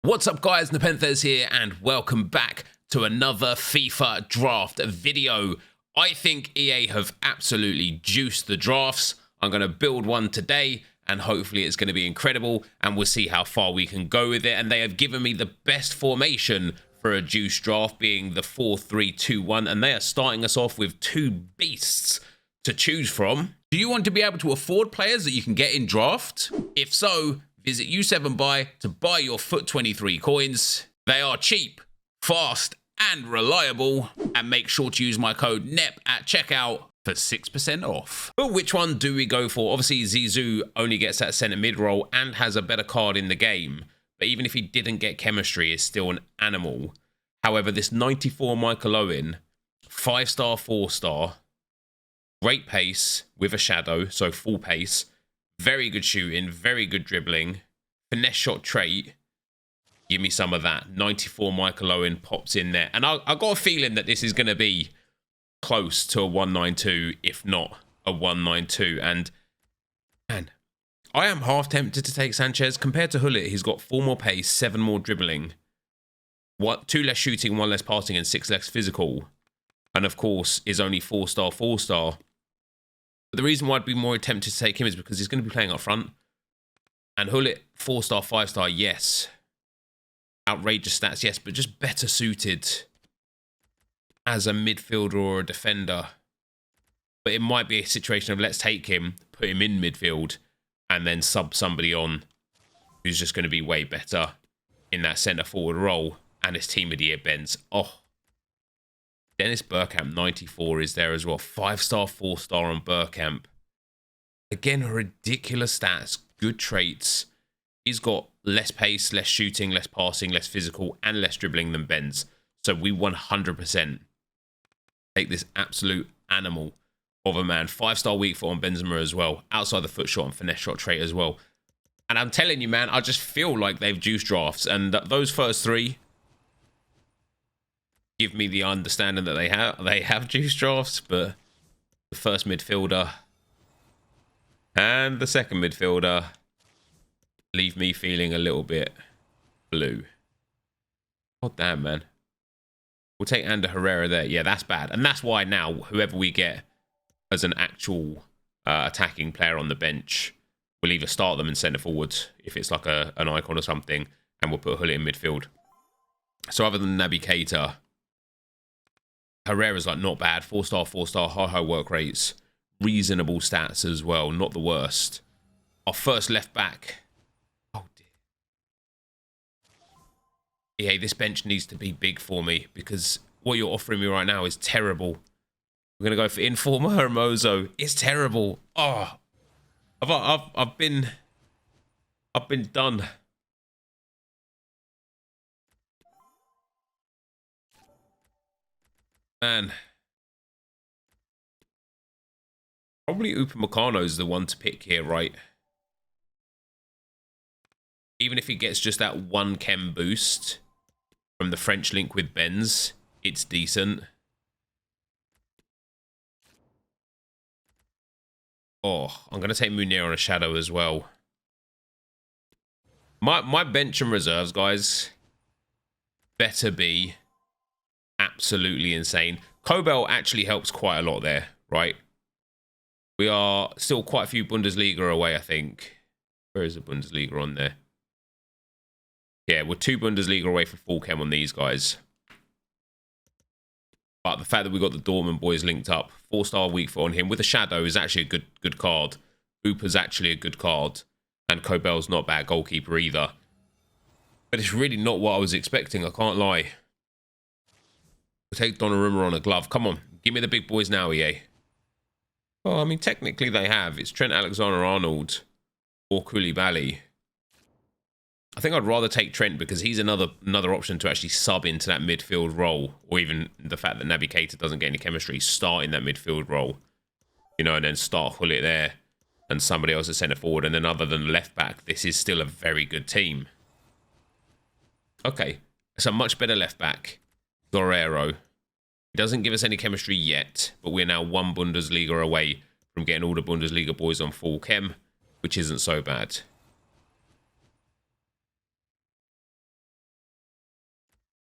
What's up guys, NepentheZ here and welcome back to another FIFA draft video. I think EA have absolutely juiced the drafts. I'm going to build one today and hopefully it's going to be incredible and we'll see how far we can go with it. And they have given me the best formation for a juice draft, being the 4-3-2-1, and they are starting us off with two beasts to choose from. Do you want to be able to afford players that you can get in draft? If so, visit U7Buy to buy your FUT 23 coins. They are cheap, fast, and reliable. And make sure to use my code NEP at checkout for 6% off. But which one do we go for? Obviously, Zizou only gets that centre mid role and has a better card in the game. But even if he didn't get chemistry, is still an animal. However, this 94 Michael Owen, 5-star, 4-star, great pace with a shadow, so full pace. Very good shooting, very good dribbling. Finesse shot trait. Give me some of that. 94 Michael Owen pops in there. And I got a feeling that this is going to be close to a 192, if not a 192. And, man, I am half tempted to take Sanchez. Compared to Hullet, he's got 4 more pace, 7 more dribbling. 2 less shooting, 1 less passing, and 6 less physical. And, of course, is only 4-star, 4-star. But the reason why I'd be more tempted to take him is because he's going to be playing up front. And Hullet, 4-star, 5-star, yes. Outrageous stats, yes, but just better suited as a midfielder or a defender. But it might be a situation of let's take him, put him in midfield, and then sub somebody on who's just going to be way better in that centre forward role. And his team of the year, Benz. Oh. Dennis Bergkamp, 94, is there as well. 5-star, 4-star on Bergkamp. Again, ridiculous stats, good traits. He's got less pace, less shooting, less passing, less physical, and less dribbling than Benz. So we 100% take this absolute animal of a man. 5-star weak foot on Benzema as well. Outside the foot shot and finesse shot trait as well. And I'm telling you, man, I just feel like they've juiced drafts. And those first three give me the understanding that they have juice drafts, but the first midfielder and the second midfielder leave me feeling a little bit blue. God damn, man. We'll take Ander Herrera there. Yeah, that's bad. And that's why now, whoever we get as an actual attacking player on the bench, we'll either start them in centre forward if it's like an icon or something, and we'll put Hullet in midfield. So other than Naby Keita, Herrera's like not bad. 4-star, 4-star, high work rates. Reasonable stats as well. Not the worst. Our first left back. Oh dear. EA, this bench needs to be big for me because what you're offering me right now is terrible. We're going to go for Informer Hermoso. It's terrible. Oh. I've been done. Man, probably Upamecano is the one to pick here, right? Even if he gets just that 1 chem boost from the French link with Benz, it's decent. Oh, I'm going to take Munir on a shadow as well. My bench and reserves, guys, better be absolutely insane. Kobel actually helps quite a lot there, right? We are still quite a few Bundesliga away, I think. Where is the Bundesliga on there? Yeah, we're 2 Bundesliga away for full chem on these guys. But the fact that we got the Dortmund boys linked up, 4-star weak foot on him with a shadow is actually a good card. Hooper's actually a good card. And Kobel's not bad goalkeeper either. But it's really not what I was expecting, I can't lie. We'll take Donnarumma on a glove. Come on, give me the big boys now, EA. Oh, I mean, technically they have. It's Trent Alexander-Arnold or Koulibaly. I think I'd rather take Trent because he's another option to actually sub into that midfield role, or even the fact that Naby Keita doesn't get any chemistry, start in that midfield role, you know, and then start Hullet there and somebody else at centre forward. And then other than left back, this is still a very good team. Okay, it's a much better left back. Guerrero. He doesn't give us any chemistry yet, but we're now 1 Bundesliga away from getting all the Bundesliga boys on full chem, which isn't so bad.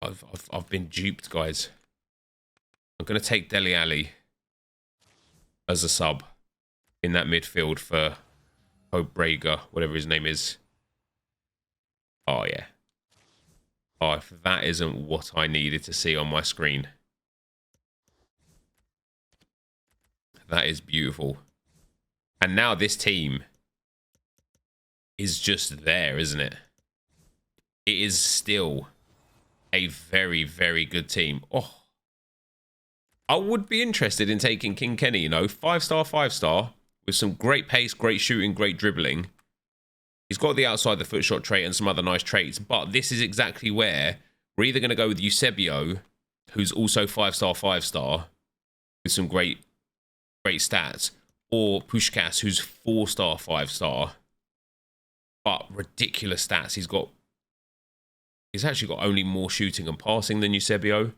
I've been duped, guys. I'm going to take Dele Alli as a sub in that midfield for Brega, whatever his name is. Oh, yeah. Oh, if that isn't what I needed to see on my screen. That is beautiful. And now this team is just there, isn't it? It is still a very, very good team. Oh, I would be interested in taking King Kenny, you know, 5-star, 5-star, with some great pace, great shooting, great dribbling. He's got the outside the foot shot trait and some other nice traits, but this is exactly where we're either going to go with Eusebio, who's also 5-star, 5-star, with some great stats, or Puskás, who's 4-star, 5-star, but ridiculous stats. He's actually got only more shooting and passing than Eusebio.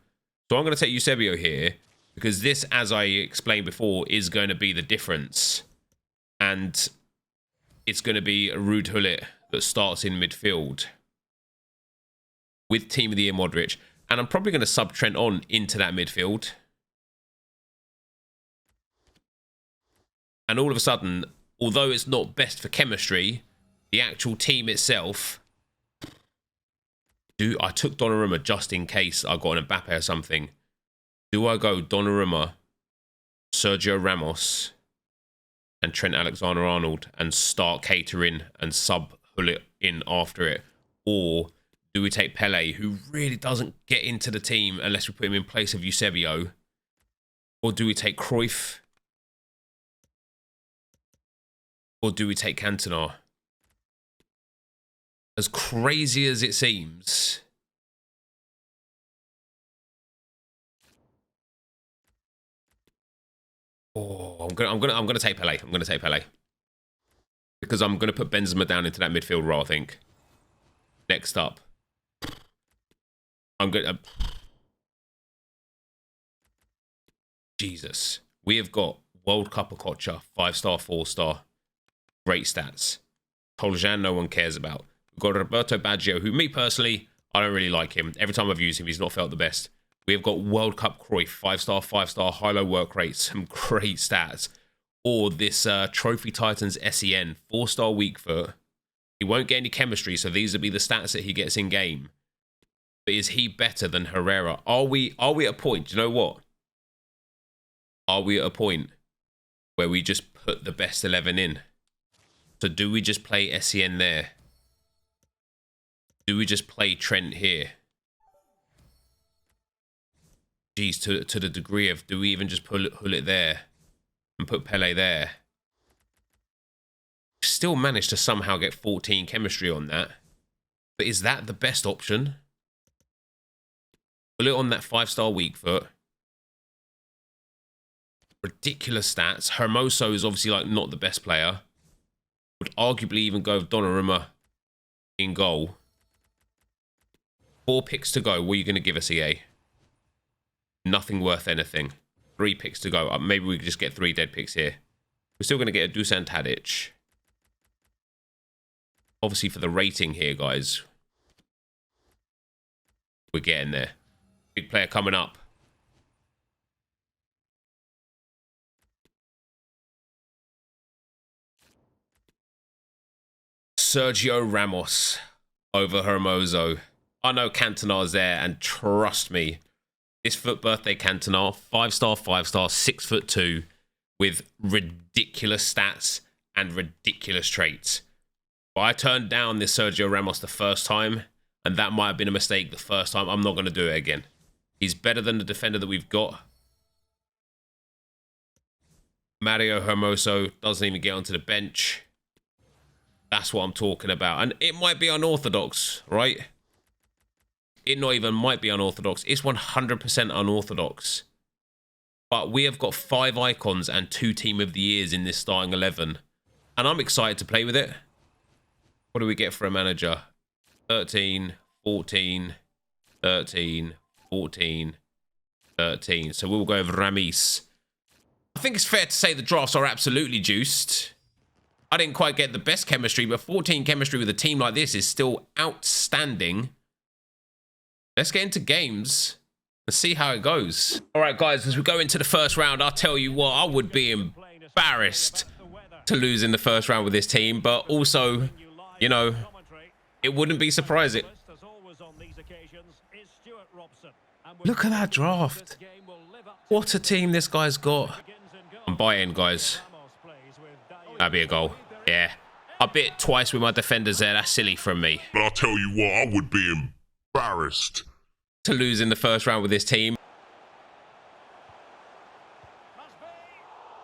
So I'm going to take Eusebio here, because this, as I explained before, is going to be the difference. And it's going to be a Ruud Gullit that starts in midfield with Team of the Year Modric. And I'm probably going to sub Trent on into that midfield. And all of a sudden, although it's not best for chemistry, the actual team itself... I took Donnarumma just in case I got an Mbappe or something. Do I go Donnarumma, Sergio Ramos, and Trent Alexander-Arnold and start catering and sub Gullit in after it? Or do we take Pele, who really doesn't get into the team unless we put him in place of Eusebio? Or do we take Cruyff? Or do we take Cantona? As crazy as it seems, I'm gonna take Pele. I'm gonna take Pele because I'm gonna put Benzema down into that midfield role. I think. Next up, I'm gonna. Jesus, we have got World Cup Okocha, 5-star, 4-star, great stats. Toljan, no one cares about. We've got Roberto Baggio, who, me personally, I don't really like him. Every time I've used him, he's not felt the best. We've got World Cup Cruyff, 5-star, 5-star, high-low work rate, some great stats. Or this Trophy Titans SEN, 4-star weak foot. He won't get any chemistry, so these will be the stats that he gets in game. But is he better than Herrera? Are we at a point? Do you know what? Are we at a point where we just put the best 11 in? So do we just play SEN there? Do we just play Trent here? Geez, to the degree of, do we even just pull it there and put Pele there? Still managed to somehow get 14 chemistry on that. But is that the best option? Pull it on that 5-star weak foot. Ridiculous stats. Hermoso is obviously like not the best player. Would arguably even go with Donnarumma in goal. 4 picks to go. What are you going to give us, EA? Nothing worth anything. 3 picks to go. Maybe we could just get 3 dead picks here. We're still going to get a Dusan Tadic. Obviously, for the rating here, guys, we're getting there. Big player coming up. Sergio Ramos over Hermoso. I know Cantona's there, and trust me, this FUT birthday Cantona, 5-star, 5-star, 6'2", with ridiculous stats and ridiculous traits. But I turned down this Sergio Ramos the first time, and that might have been a mistake the first time. I'm not going to do it again. He's better than the defender that we've got. Mario Hermoso doesn't even get onto the bench. That's what I'm talking about. And it might be unorthodox, right? It not even might be unorthodox. It's 100% unorthodox. But we have got 5 icons and 2 team of the years in this starting 11. And I'm excited to play with it. What do we get for a manager? 13, 14, 13, 14, 13. So we'll go with Ramis. I think it's fair to say the drafts are absolutely juiced. I didn't quite get the best chemistry, but 14 chemistry with a team like this is still outstanding. let's get into games. Let's see how it goes. All right, guys, as we go into the first round, I'll tell you what, I would be embarrassed to lose in the first round with this team, but also, you know, it wouldn't be surprising. Look at that draft. What a team this guy's got. I'm biting, guys. That'd be a goal. Yeah. I bit twice with my defenders there. That's silly from me. But I'll tell you what, I would be embarrassed to lose in the first round with this team.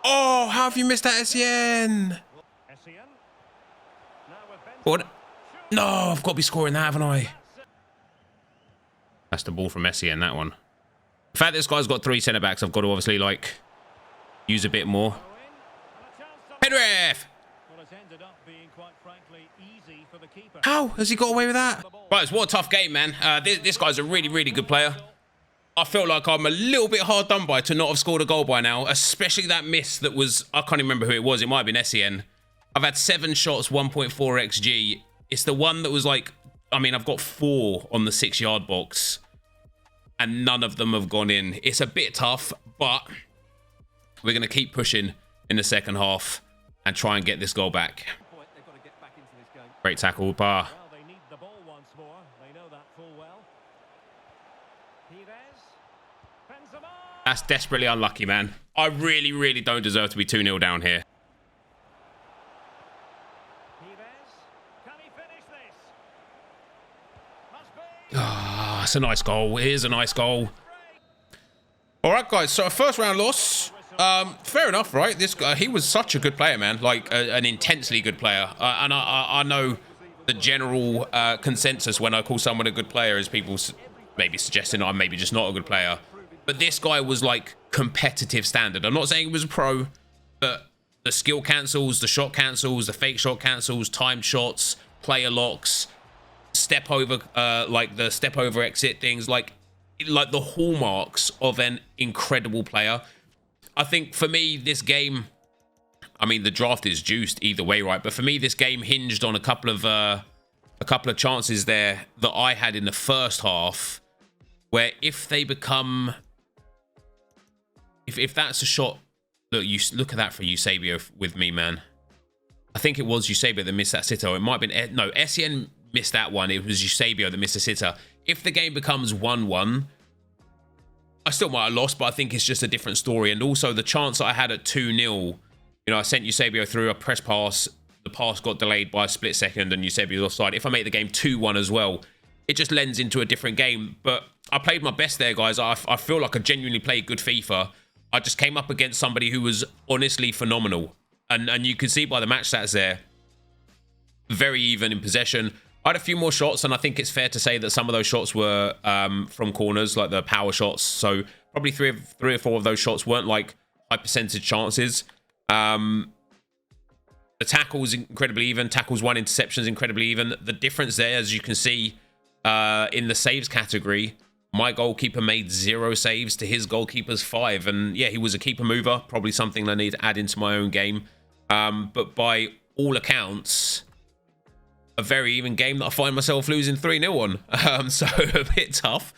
Oh, how have you missed that, Essien? What? No, I've got to be scoring that, haven't I? That's the ball from Messi, that one. The fact this guy's got 3 centre-backs, I've got to obviously, like, use a bit more. Penrith! How has he got away with that? Right, what a tough game, man. This guy's a really, really good player. I feel like I'm a little bit hard done by to not have scored a goal by now, especially that miss that was, I can't even remember who it was. It might have been Essien. I've had 7 shots, 1.4 XG. It's the one that was like, I mean, I've got 4 on the 6-yard box and none of them have gone in. It's a bit tough, but we're going to keep pushing in the second half and try and get this goal back. Great tackle, Bar. That's desperately unlucky, man. I really, really don't deserve to be 2-0 down here. Ah, it's a nice goal. It is a nice goal. All right, guys. So a first round loss. Fair enough, right? This guy, he was such a good player, man. Like an intensely good player. And I know the general consensus when I call someone a good player is people maybe suggesting I'm maybe just not a good player. But this guy was like competitive standard. I'm not saying he was a pro, but the skill cancels, the shot cancels, the fake shot cancels, timed shots, player locks, step over, like the step over exit things, like the hallmarks of an incredible player. I think for me, this game, I mean, the draft is juiced either way, right? But for me, this game hinged on a couple of chances there that I had in the first half, where if they become, if that's a shot, look at that for Eusebio with me, man. I think it was Eusebio that missed that sitter. It might have been, no, Essien missed that one. It was Eusebio that missed the sitter. If the game becomes 1-1, I still might have lost, but I think it's just a different story. And also the chance that I had at 2-0, you know, I sent Eusebio through a press pass. The pass got delayed by a split second and Eusebio's offside. If I make the game 2-1 as well, it just lends into a different game. But I played my best there, guys. I feel like I genuinely played good FIFA. I just came up against somebody who was honestly phenomenal. And you can see by the match stats there, very even in possession. I had a few more shots, and I think it's fair to say that some of those shots were from corners, like the power shots. So probably three or four of those shots weren't like high percentage chances. The tackles incredibly even. Tackles 1, interceptions incredibly even. The difference there, as you can see in the saves category, my goalkeeper made 0 saves to his goalkeeper's 5. And yeah, he was a keeper mover. Probably something I need to add into my own game. But by all accounts, a very even game that I find myself losing 3-0 on. So a bit tough.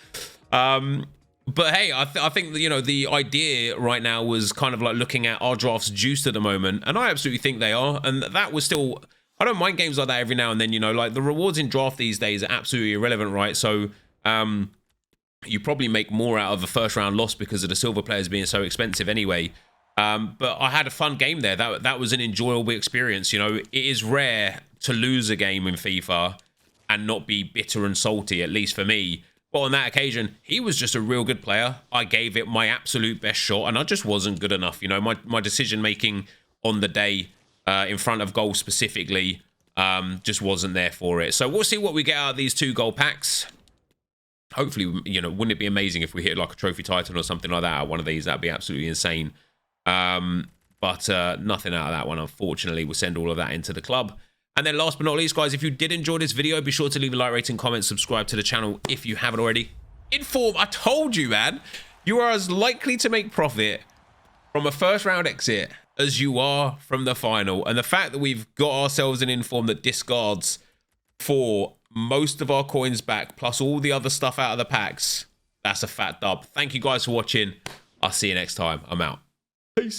But hey, I think that, you know, the idea right now was kind of like looking at our drafts juiced at the moment. And I absolutely think they are. And that was still, I don't mind games like that every now and then, you know, like the rewards in draft these days are absolutely irrelevant, right? So you probably make more out of a first round loss because of the silver players being so expensive anyway. But I had a fun game there. That was an enjoyable experience. You know, it is rare to lose a game in FIFA and not be bitter and salty, at least for me. But on that occasion, he was just a real good player. I gave it my absolute best shot, and I just wasn't good enough. You know, my decision-making on the day in front of goal specifically just wasn't there for it. So we'll see what we get out of these 2 goal packs. Hopefully, you know, wouldn't it be amazing if we hit like a trophy titan or something like that out of one of these? That'd be absolutely insane. But nothing out of that one, unfortunately. We'll send all of that into the club. And then last but not least, guys, if you did enjoy this video, be sure to leave a like, rating, comment, subscribe to the channel if you haven't already. Inform, I told you, man, you are as likely to make profit from a first round exit as you are from the final. And the fact that we've got ourselves an Inform that discards 4 most of our coins back, plus all the other stuff out of the packs. That's a fat dub. Thank you guys for watching. I'll see you next time. I'm out. Peace.